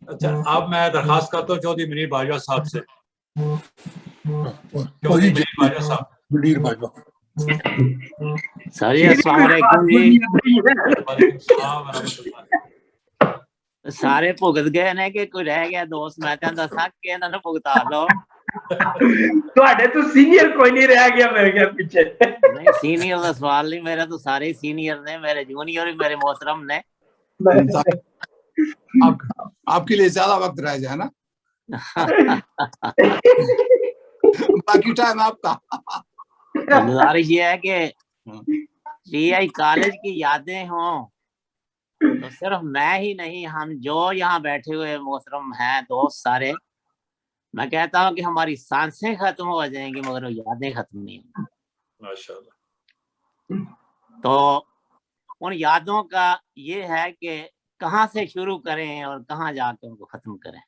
اچھا اب میں درخواست کرتا ہوں چودھری منیر باجوہ صاحب سے. چودھری منیر باجوہ صاحب. منیر باجوہ. سر جی السلام علیکم جی. وعلیکم السلام ورحمۃ اللہ. سارے بھگت گئے نے کہ کوئی رہ گیا دوست؟ میں کہتا تھا کہ انہوں نے بھگتا لو. تو سینئر کوئی نہیں رہ گیا میرے کے پیچھے. نہیں سینئر کا سوال نہیں, میرا تو سارے سینئر نے, میرے جونیئر بھی میرے محترم نے. آپ کے لیے زیادہ وقت رہ جائے نا, باقی ٹائم آپ کا. گزارش یہ ہے کہ ٹی آئی کالج کی یادیں ہوں تو صرف میں ہی نہیں, ہم جو یہاں بیٹھے ہوئے محترم ہیں دوست سارے, میں کہتا ہوں کہ ہماری سانسیں ختم ہو جائیں گی مگر وہ یادیں ختم نہیں ہوں. ماشاءاللہ. تو ان یادوں کا یہ ہے کہ کہاں سے شروع کریں اور کہاں جا کے ان کو ختم کریں.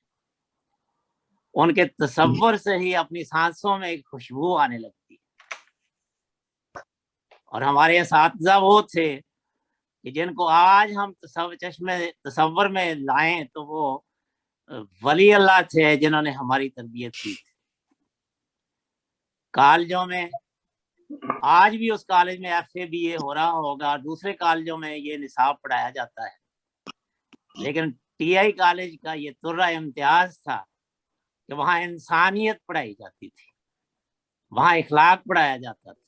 ان کے تصور سے ہی اپنی سانسوں میں ایک خوشبو آنے لگتی ہے. اور ہمارے اساتذہ وہ تھے کہ جن کو آج ہم تصور میں لائیں تو وہ ولی اللہ تھے جنہوں نے ہماری تربیت کی تھی. کالجوں میں آج بھی اس کالج میں ایف اے بی اے ہو رہا ہوگا اور دوسرے کالجوں میں یہ نصاب پڑھایا جاتا ہے, لیکن ٹی آئی کالج کا یہ ترہ امتیاز تھا کہ وہاں انسانیت پڑھائی جاتی تھی, وہاں اخلاق پڑھایا جاتا تھا,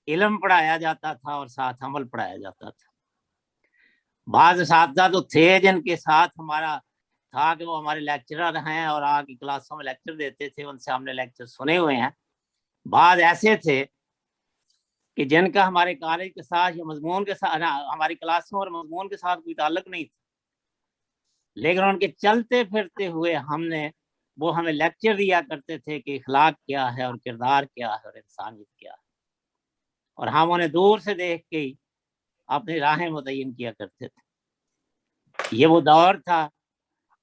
علم پڑھایا جاتا تھا اور ساتھ عمل پڑھایا جاتا تھا. بعض اساتذہ تو تھے جن کے ساتھ ہمارا تھا کہ وہ ہمارے لیکچرر ہیں اور آگے کلاسوں میں لیکچر دیتے تھے, ان سے ہم نے لیکچر سنے ہوئے ہیں. بعض ایسے تھے کہ جن کا ہمارے کالج کے ساتھ یا مضمون کے ساتھ, ہماری کلاسوں اور مضمون کے ساتھ کوئی تعلق نہیں تھا, لیکن ان کے چلتے پھرتے ہوئے وہ ہمیں لیکچر دیا کرتے تھے کہ اخلاق کیا ہے اور کردار کیا ہے اور انسانیت کیا ہے, اور ہم انہیں دور سے دیکھ کے ہی اپنی راہیں متعین کیا کرتے تھے. یہ وہ دور تھا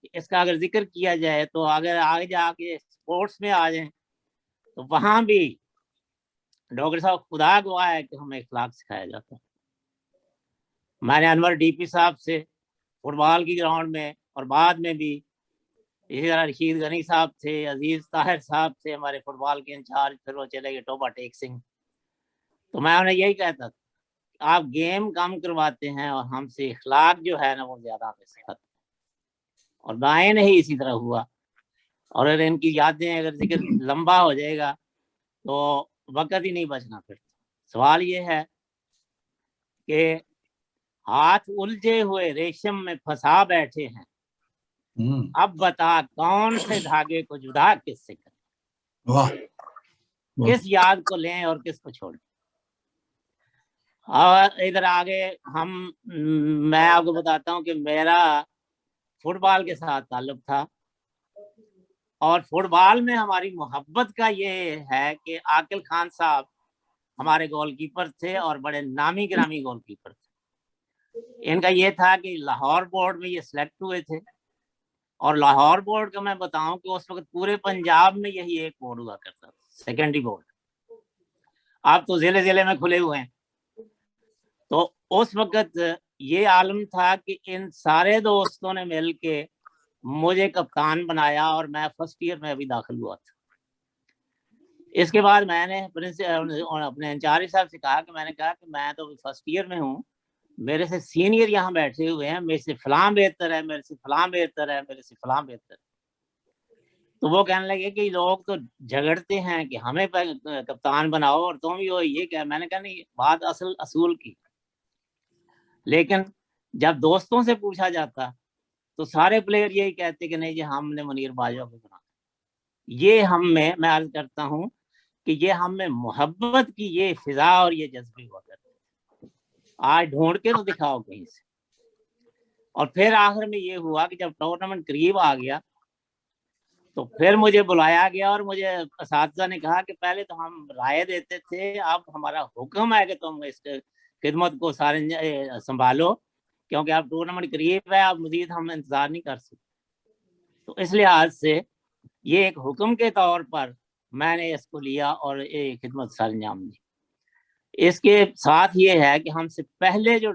کہ اس کا اگر ذکر کیا جائے تو اگر آگے جا کے اسپورٹس میں آ جائیں تو وہاں بھی ڈاکٹر صاحب خدا گواہ ہے کہ ہمیں اخلاق سکھایا جاتا ہے. میں نے انور ڈی پی صاحب سے فٹ بال کی گراؤنڈ میں اور بعد میں بھی اسی طرح رشید غنی صاحب تھے, عزیز طاہر صاحب تھے ہمارے فٹ بال کے انچارج, پھر وہ چلے گئے ٹوبا ٹیک سنگھ. تو میں انہیں یہی کہتا تھا آپ گیم کم کرواتے ہیں اور ہم سے اخلاق جو ہے نا وہ زیادہ ہمیں سکھاتے ہیں, اور دائیں نہیں اسی طرح ہوا. اور اگر ان کی یادیں اگر ذکر لمبا ہو جائے گا تو وقت ہی نہیں بچنا. پھر سوال یہ ہے کہ ہاتھ الجھے ہوئے ریشم میں پھنسا بیٹھے ہیں, اب بتا کون سے دھاگے کو جدا کس سے کریں, کس یاد کو لیں اور کس کو چھوڑیں. اور ادھر آگے میں آپ کو بتاتا ہوں کہ میرا فٹ بال کے ساتھ تعلق تھا, اور فٹ بال میں ہماری محبت کا یہ ہے کہ عاقل خان صاحب ہمارے گول کیپر تھے اور بڑے نامی گرامی گول کیپر تھے. ان کا یہ تھا کہ لاہور بورڈ میں یہ سلیکٹ ہوئے تھے, اور لاہور بورڈ کا میں بتاؤں کہ اس وقت پورے پنجاب میں یہی ایک بورڈ ہوا کرتا تھا, سیکنڈری بورڈ. آپ تو ضلع ضلع میں کھلے ہوئے ہیں. تو اس وقت یہ عالم تھا کہ ان سارے دوستوں نے مل کے مجھے کپتان بنایا اور میں فرسٹ ایئر میں ابھی داخل ہوا تھا. اس کے بعد میں نے اپنے انچارج صاحب سے کہا کہ میں تو فرسٹ ایئر میں ہوں, میرے سے سینئر یہاں بیٹھے ہوئے ہیں, میرے سے فلاں بہتر ہے, میرے سے فلاں بہتر ہے, میرے سے فلاں بہتر ہے. تو وہ کہنے لگے کہ لوگ تو جھگڑتے ہیں کہ ہمیں کپتان بناؤ اور تم بھی یہ کہ میں نے کہا نہیں, بات اصول کی. لیکن جب دوستوں سے پوچھا جاتا تو سارے پلیئر یہی کہتے کہ نہیں جی ہم نے منیر باجوہ کو بنا. یہ میں عرض کرتا ہوں کہ یہ ہم میں محبت کی یہ فضا اور یہ جذبے ہوا کرتے ہیں. آج ڈھونڈ کے تو دکھاؤ کہیں سے. اور پھر آخر میں یہ ہوا کہ جب ٹورنامنٹ قریب آ گیا تو پھر مجھے بلایا گیا, اور مجھے اساتذہ نے کہا کہ پہلے تو ہم رائے دیتے تھے, اب ہمارا حکم ہے کہ تم اس خدمت کو سارے سنبھالو, کیونکہ اب ٹورنامنٹ قریب ہے, اب مزید ہم انتظار نہیں کر سکتے. تو اس لحاظ سے یہ ایک حکم کے طور پر میں نے اس کو لیا اور ایک خدمت سر انجام دی. اس کے ساتھ یہ ہے کہ ہم سے پہلے جو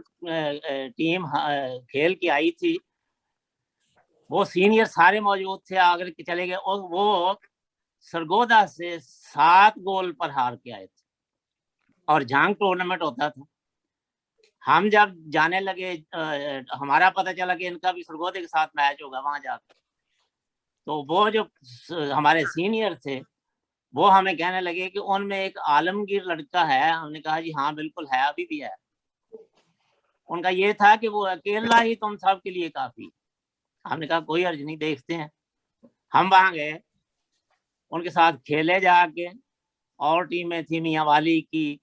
ٹیم کھیل کی آئی تھی وہ سینئر سارے موجود تھے، آگے چلے گئے، اور وہ سرگودا سے 7 گول پر ہار کے آئے تھے اور جھانگ ٹورنامنٹ ہوتا تھا. ہم جب جانے لگے ہمارا پتہ چلا کہ ان کا بھی سرگودے کے ساتھ میچ ہوگا وہاں جا کر، تو وہ جو ہمارے سینئر تھے وہ ہمیں کہنے لگے کہ ان میں ایک عالمگیر لڑکا ہے. ہم نے کہا جی ہاں بالکل ہے، ابھی بھی ہے. ان کا یہ تھا کہ وہ اکیلا ہی تم سب کے لیے کافی. ہم نے کہا کوئی حرج نہیں، دیکھتے ہیں. ہم وہاں گئے، ان کے ساتھ کھیلے جا کے، اور ٹیمیں تھی میاں والی کی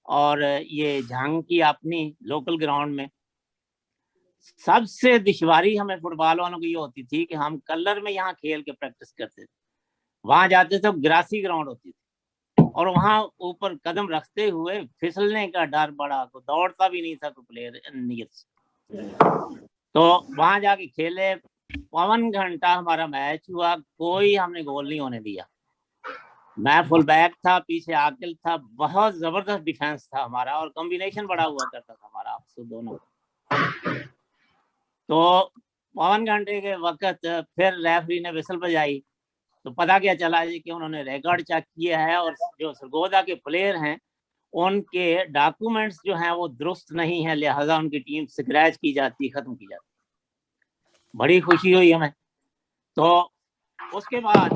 اور یہ جھنگ کی اپنی لوکل گراؤنڈ میں. سب سے دشواری ہمیں فٹ بال والوں کی یہ ہوتی تھی کہ ہم کلر میں یہاں کھیل کے پریکٹس کرتے تھے، وہاں جاتے تھے گراسی گراؤنڈ ہوتی تھی اور وہاں اوپر قدم رکھتے ہوئے پھسلنے کا ڈر بڑا، تو دوڑتا بھی نہیں تھا کوئی پلیئر نیت سے. تو وہاں جا کے کھیلے، 52 گھنٹہ ہمارا میچ ہوا، کوئی ہم نے گول نہیں ہونے دیا. میں فل بیک تھا، پیچھے عاقل تھا، بہت زبردست ڈیفینس تھا ہمارا اور کمبینیشن بڑا ہوا کرتا تھا ہمارا آپس دونوں. تو 52 گھنٹے کے وقت پھر ریفری نے وسل بجائی تو پتا کیا چلا جی کہ انہوں نے ریکارڈ چیک کیا ہے اور جو سرگودا کے پلیئر ہیں ان کے ڈاکومنٹس جو ہیں وہ درست نہیں ہیں، لہذا ان کی ٹیم سکریچ کی جاتی، ختم کی جاتی. بڑی خوشی ہوئی ہمیں. تو اس کے بعد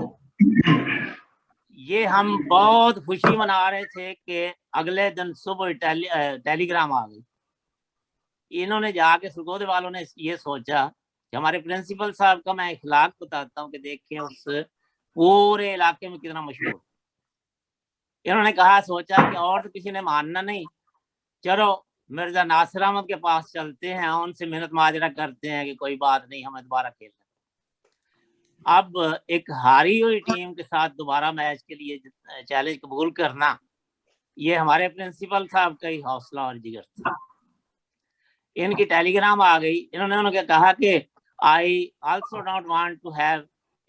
یہ ہم بہت خوشی منا رہے تھے کہ اگلے دن صبح ٹیلی گرام آ گئی. انہوں نے جا کے سرگودے والوں نے یہ سوچا کہ ہمارے پرنسپل صاحب کا میں اخلاق بتاتا ہوں کہ دیکھیں اس پورے علاقے میں کتنا مشہور. انہوں نے کہا سوچا کہ اور تو کسی نے ماننا نہیں، چلو مرزا ناصر احمد کے پاس چلتے ہیں، ان سے منت ماجرہ کرتے ہیں کہ کوئی بات نہیں ہمیں دوبارہ کھیلنا. اب ایک ہاری ہوئی ٹیم کے ساتھ دوبارہ میچ کے لیے چیلنج قبول کرنا، یہ ہمارے پرنسپل صاحب کا ہی حوصلہ اور جگر تھا. ان کی ٹیلی گرام آ گئی. انہوں نے کہا کہ I also don't want to have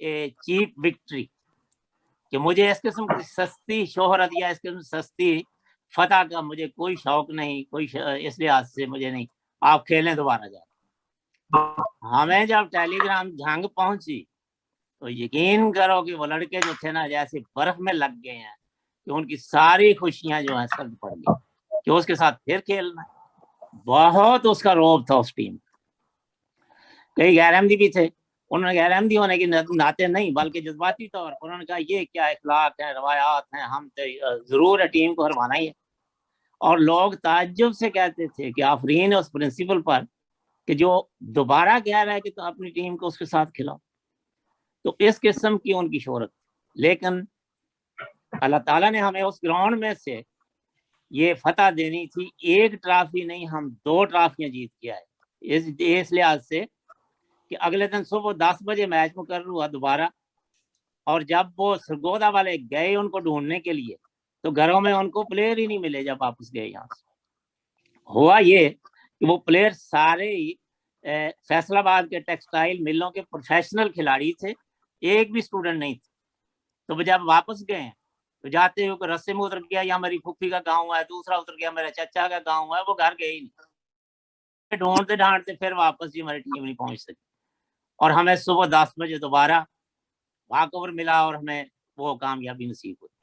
a cheap victory, کہ مجھے اس قسم کی سستی شہرت یا اس قسم سستی فتح کا مجھے کوئی شوق نہیں، کوئی اس لحاظ سے مجھے نہیں، آپ کھیلیں دوبارہ جا. ہمیں جب ٹیلی گرام جھنگ پہنچی تو یقین کرو کہ وہ لڑکے جو تھے نا جیسے برف میں لگ گئے ہیں، کہ ان کی ساری خوشیاں جو ہیں سرد پڑ گئی کہ اس کے ساتھ پھر کھیلنا. بہت اس کا روب تھا اس ٹیم. کئی غیر احمدی بھی تھے، انہوں نے غیر احمدی ہونے کی ناطے نہیں بلکہ جذباتی طور پر انہوں نے کہا یہ کیا اخلاق ہیں، روایات ہیں، ہم تو ضرور ہے ٹیم کو ہروانا ہی ہے. اور لوگ تعجب سے کہتے تھے کہ آفرین اس پرنسپل پر کہ جو دوبارہ کہہ رہا ہے کہ تو اپنی ٹیم کو اس کے ساتھ کھلاؤ. تو اس قسم کی ان کی شہرت. لیکن اللہ تعالیٰ نے ہمیں اس گراؤنڈ میں سے یہ فتح دینی تھی، ایک ٹرافی نہیں ہم 2 ٹرافیاں جیت کے آئے. اس لحاظ سے کہ اگلے دن صبح 10 بجے میچ مقرر ہوا دوبارہ، اور جب وہ سرگودا والے گئے ان کو ڈھونڈنے کے لیے تو گھروں میں ان کو پلیئر ہی نہیں ملے. جب واپس گئے یہاں سے ہوا یہ کہ وہ پلیئر سارے ہی فیصل آباد کے ٹیکسٹائل ملوں کے پروفیشنل کھلاڑی تھے، ایک بھی اسٹوڈنٹ نہیں تھے. تو جب واپس گئے تو جاتے ہوئے کوئی رستے میں اتر گیا یا میری پھوپھی کا گاؤں ہے، دوسرا اتر گیا میرا چچا کا گاؤں ہے، وہ گھر گئے ہی نہیں. ڈھونڈتے ڈھانٹتے پھر واپس ہی ہماری ٹیم نہیں پہنچ سکی اور ہمیں صبح 10 بجے دوبارہ واک اوور ملا اور ہمیں وہ کامیابی نصیب ہوئی.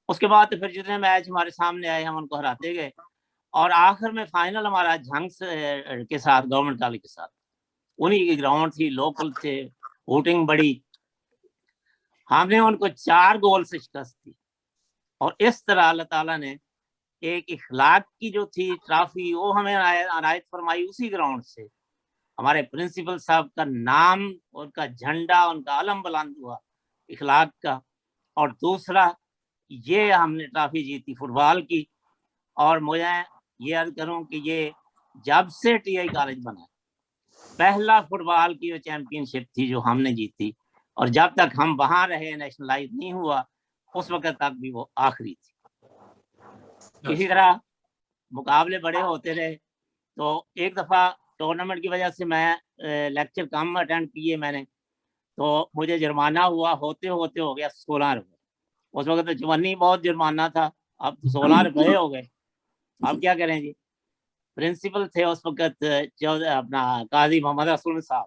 اس کے بعد پھر جتنے میچ ہمارے سامنے آئے ہم ان کو ہراتے گئے اور آخر میں فائنل ہمارا جھنگ کے ساتھ گورنمنٹ کالج کے ساتھ، انہی کی گراؤنڈ تھی، لوکل تھے، ووٹنگ بڑی، ہم نے ان کو 4 گول سے شکست دی. اور اس طرح اللہ تعالیٰ نے ایک اخلاق کی جو تھی ٹرافی وہ ہمیں عنایت فرمائی. اسی گراؤنڈ سے ہمارے پرنسپل صاحب کا نام، ان کا جھنڈا، ان کا علم بلند ہوا اخلاق کا. اور دوسرا یہ ہم نے ٹرافی جیتی فٹ بال کی. اور مجھے یہ عرض کروں کہ یہ جب سے ٹی آئی کالج بنا پہلا فٹ بال کی چیمپئن شپ تھی جو ہم نے جیتی، اور جب تک ہم وہاں رہے نیشنلائز نہیں ہوا اس وقت تک بھی وہ آخری تھی. اسی طرح مقابلے بڑے ہوتے رہے. تو ایک دفعہ ٹورنامنٹ کی وجہ سے میں لیکچر کم اٹینڈ کیے میں نے، تو مجھے جرمانہ ہوا، ہوتے ہوتے ہو گیا 16 روپے. اس وقت تو 54 بہت جرمانہ تھا، اب 16 روپے ہو گئے. اب کیا کریں جی. پرنسپل تھے اس وقت اپنا قاضی محمد رسول صاحب،